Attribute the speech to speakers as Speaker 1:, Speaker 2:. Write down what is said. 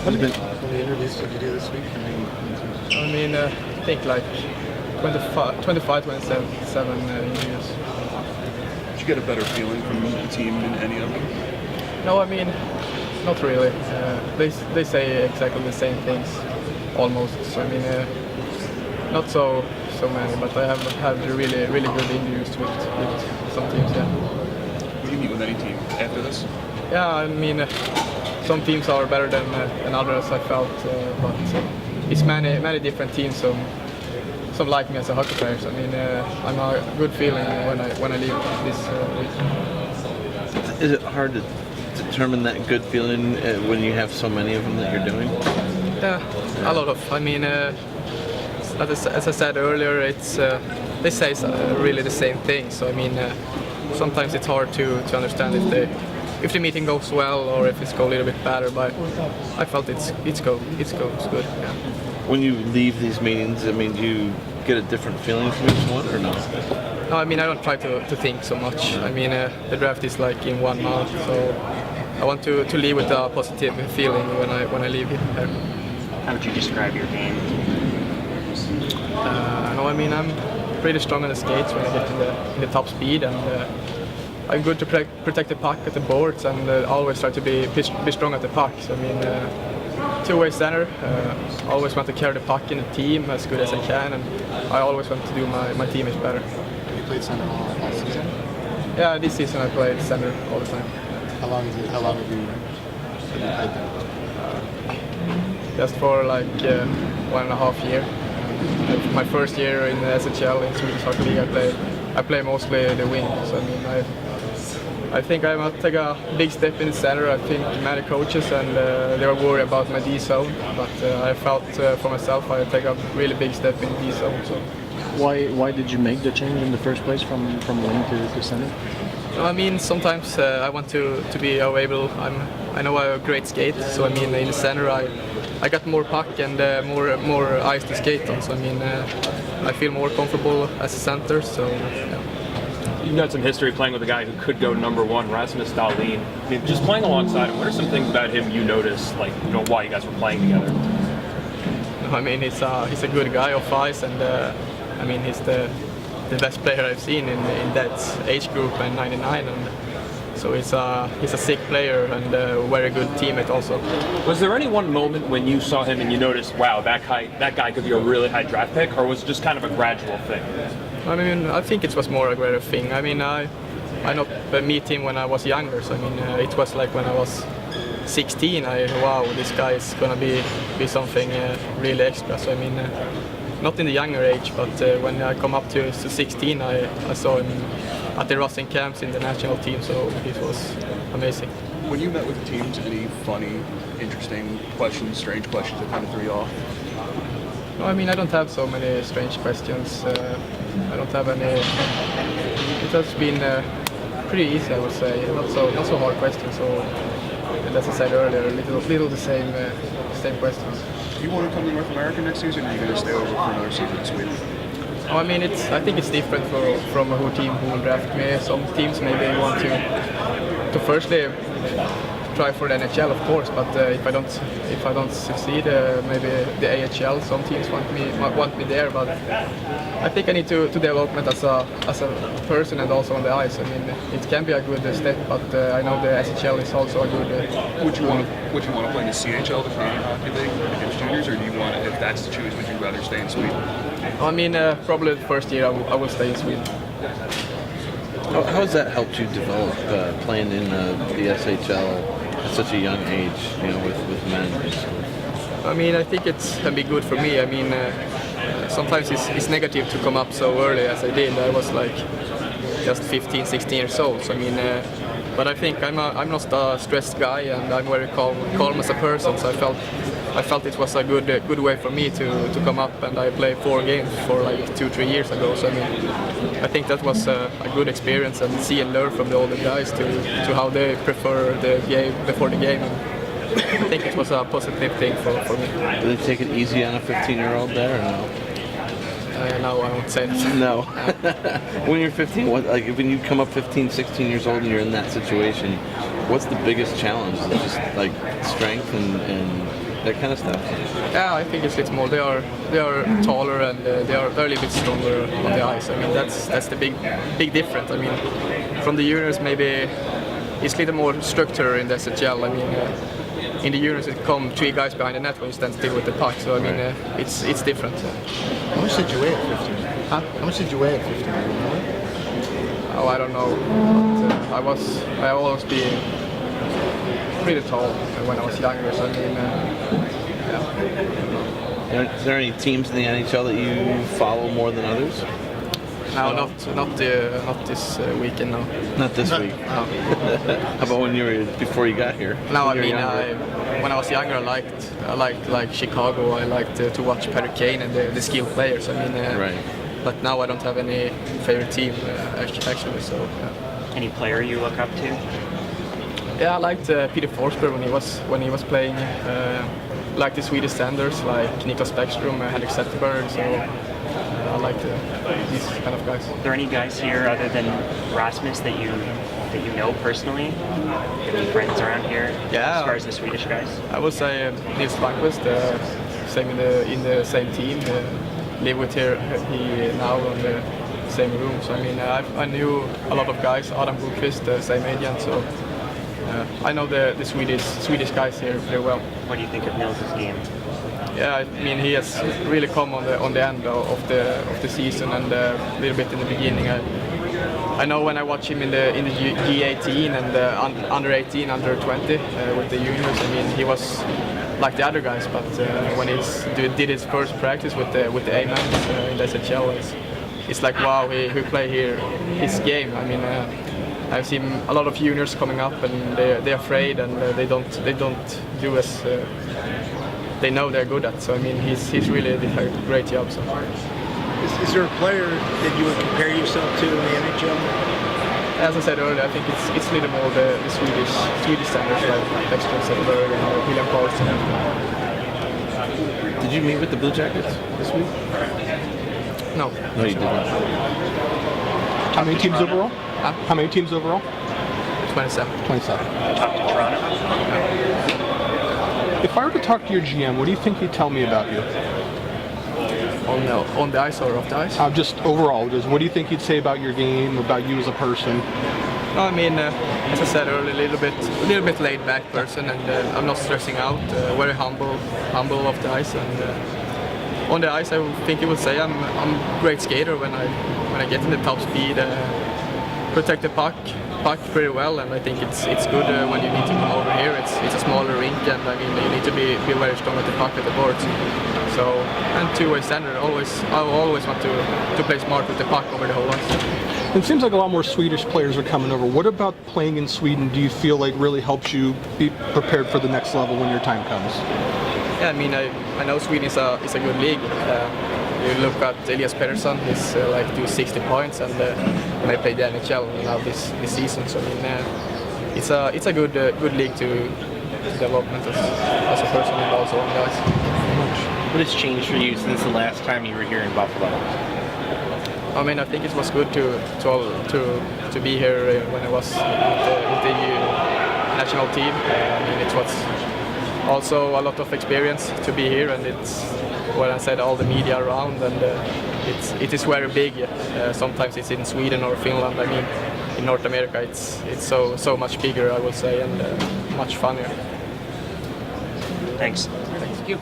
Speaker 1: many interviews did you do this week?
Speaker 2: I think like 25, 27 interviews.
Speaker 3: Did you get a better feeling from the team in any of them?
Speaker 2: No, not really. They say exactly the same things, almost. So, not so many, but I have had really good interviews with some teams. Yeah.
Speaker 3: Will you meet with any team after this?
Speaker 2: Yeah, some teams are better than others. I felt, but it's many different teams. Some like me as a hockey player. So, I'm a good feeling when I leave this week.
Speaker 4: Is it hard to determine that good feeling when you have so many of them that you're doing?
Speaker 2: Yeah, a lot of. As I said earlier, it's they say really the same thing. So sometimes it's hard to understand if the meeting goes well or if it's go a little bit better. But I felt it goes good. Yeah.
Speaker 4: When you leave these meetings, do you get a different feeling from each one or no?
Speaker 2: No, I don't try to think so much. The draft is like in 1 month, so I want to leave with a positive feeling when I leave here.
Speaker 5: How would you describe your game?
Speaker 2: I'm pretty strong on the skates when I get in the top speed, and I'm good to protect the puck at the boards, and always try to be strong at the puck. So two-way center. Always want to carry the puck in the team as good as I can, and I always want to do my teammates better.
Speaker 1: You played center all season?
Speaker 2: Yeah, this season I played center all the time.
Speaker 1: How long have you played there?
Speaker 2: Just for like 1.5 years. My first year in the SHL in Swedish Hockey League, I play mostly the wing. So I think I must take a big step in the center. I think many coaches and they were worried about my D zone, but I felt for myself I take a really big step in D zone. So.
Speaker 6: Why did you make the change in the first place from wing to center?
Speaker 2: Sometimes I want to be available. I know I have a great skate, so in the center I got more puck and more ice to skate on. So I feel more comfortable as a center. So. Yeah.
Speaker 7: You've got some history playing with a guy who could go #1, Rasmus Dahlin. Just playing alongside him, what are some things about him you noticed, while you guys were playing together?
Speaker 2: He's a good guy off ice, and he's the best player I've seen in that age group in '99, and so he's a sick player and a very good teammate also.
Speaker 7: Was there any one moment when you saw him and you noticed, wow, that guy could be a really high draft pick, or was it just kind of a gradual thing?
Speaker 2: I think it was more a greater thing. I not meet him when I was younger, so it was like when I was 16. Wow, this guy is gonna be something really extra. So not in the younger age, but when I come up to 16, I saw him at the Rossin camps in the national team. So it was amazing.
Speaker 3: When you met with the teams, any funny, interesting questions, strange questions that kind of threw you off?
Speaker 2: No, I don't have so many strange questions. I don't have any. It has been pretty easy, I would say. Not so hard questions. So, as I said earlier, little the same questions.
Speaker 3: Do you want to come to North America next season, or are you going to stay over for another season in Sweden?
Speaker 2: I think it's different from who team who will draft me. Some teams maybe want to firstly try for the NHL, of course, but if I don't succeed, maybe the AHL. Some teams want me there, but I think I need to develop as a person and also on the ice. It can be a good step, but I know the SHL is also a good.
Speaker 3: Would you want to play in the CHL, the Canadian Hockey League, against juniors, or do you want, if that's to choose, would you rather stay in Sweden?
Speaker 2: Probably the first year I will stay in Sweden.
Speaker 4: How has that helped you develop playing in the SHL at such a young age, with men?
Speaker 2: I think it can be good for me. Sometimes it's negative to come up so early as I did. I was like just 15, 16 years old. So but I think I'm not a stressed guy, and I'm very calm as a person. So I felt it was a good way for me to come up, and I played 4 games for like 2-3 years ago. So I think that was a good experience, and see and learn from the older guys to how they prefer the game before the game. And I think it was a positive thing for me.
Speaker 4: Did they take it easy on a 15-year-old there, or no?
Speaker 2: No, I won't say that.
Speaker 4: No. When you're 15, when you come up 15, 16 years old and you're in that situation, what's the biggest challenge? Is it just like strength and that kind of stuff?
Speaker 2: Yeah, I think it's a bit more. They are taller and they are a little bit stronger on the ice. I mean, that's the big difference. I mean, from the juniors maybe it's a little more structure in the SHL. I mean, in the juniors it come 3 guys behind the net when you stand still with the puck. So I mean, it's different.
Speaker 1: How much did you weigh at 15?
Speaker 2: Huh?
Speaker 1: How much did you weigh at 15?
Speaker 2: Oh, I don't know. But, I always been pretty tall when I was younger. So I mean, yeah.
Speaker 4: Are there any teams in the NHL that you follow more than others?
Speaker 2: No, not this weekend. No.
Speaker 4: Not this week.
Speaker 2: No.
Speaker 4: How about when you were before you got here?
Speaker 2: No, I
Speaker 4: When you
Speaker 2: mean,
Speaker 4: were younger?
Speaker 2: when I was younger, I liked like Chicago. I liked to watch Perry Kane and the skilled players. I mean,
Speaker 4: Right.
Speaker 2: But now I don't have any favorite team actually. So
Speaker 5: Any player you look up to?
Speaker 2: yeah, I liked Peter Forsberg when he was playing. Like the Swedish standards, like Niklas Bäckström, Henrik Zetterberg. So I like these kind of guys.
Speaker 5: Are there any guys here other than Rasmus that you know personally? Any friends around here?
Speaker 2: Yeah.
Speaker 5: As far as the Swedish guys?
Speaker 2: I would say Nils Lundqvist, same in the same team. Live with he now in the same room. So I mean, I knew a lot of guys. Adam Boqvist, same agent. So I know the Swedish guys here very well.
Speaker 5: What do you think of Nils' game?
Speaker 2: Yeah, I mean he has really come on the end of the season and a little bit in the beginning. I know when I watch him in the G18 and under 18, under 20 with the juniors. I mean he was like the other guys, but when he did his first practice with the A-Mans in the SHL, it's like wow, he play here his game. I mean. I've seen a lot of juniors coming up and they're afraid and they don't do as they know they're good at. So I mean he's really did a great job. So.
Speaker 8: Is there a player that you would compare yourself to in the NHL?
Speaker 2: As I said earlier, I think it's a little more the Swedish standards like Bäckström, Zetterberg, and William Karlsson.
Speaker 4: Did you meet with the Blue Jackets this week?
Speaker 2: No.
Speaker 4: No, you didn't.
Speaker 8: How many teams overall?
Speaker 2: Huh?
Speaker 8: How many teams overall?
Speaker 2: 27.
Speaker 8: 27.
Speaker 5: Talk to Toronto?
Speaker 8: If I were to talk to your GM, what do you think he'd tell me about you?
Speaker 2: On the ice or off the ice?
Speaker 8: Just overall, what do you think he'd say about your game, about you as a person?
Speaker 2: No, I mean, as I said earlier, a little bit laid back person, and I'm not stressing out. Very humble off the ice, and on the ice, I think he would say I'm a great skater when I get in the top speed, protect the puck pretty well, and I think it's good when you need to come over here. It's a smaller rink, and I mean you need to be very strong at the puck at the boards. So and two-way standard. I always want to play smart with the puck over the whole ice.
Speaker 8: It seems like a lot more Swedish players are coming over. What about playing in Sweden do you feel like really helps you be prepared for the next level when your time comes?
Speaker 2: Yeah, I mean I know Sweden is a good league. You look at Elias Pettersson, he's like do 60 points and may play the NHL now this season. So I mean, it's a good league to development as a person and also on the ice.
Speaker 9: What has changed for you since the last time you were here in Buffalo?
Speaker 2: I mean, I think it was good to be here when I was with the national team. I mean, it was also a lot of experience to be here, and it's what I said, all the media around, and it is very big. Sometimes it's in Sweden or Finland. I mean, in North America, it's so much bigger, I would say, and much funnier.
Speaker 5: Thanks.
Speaker 2: Thank you.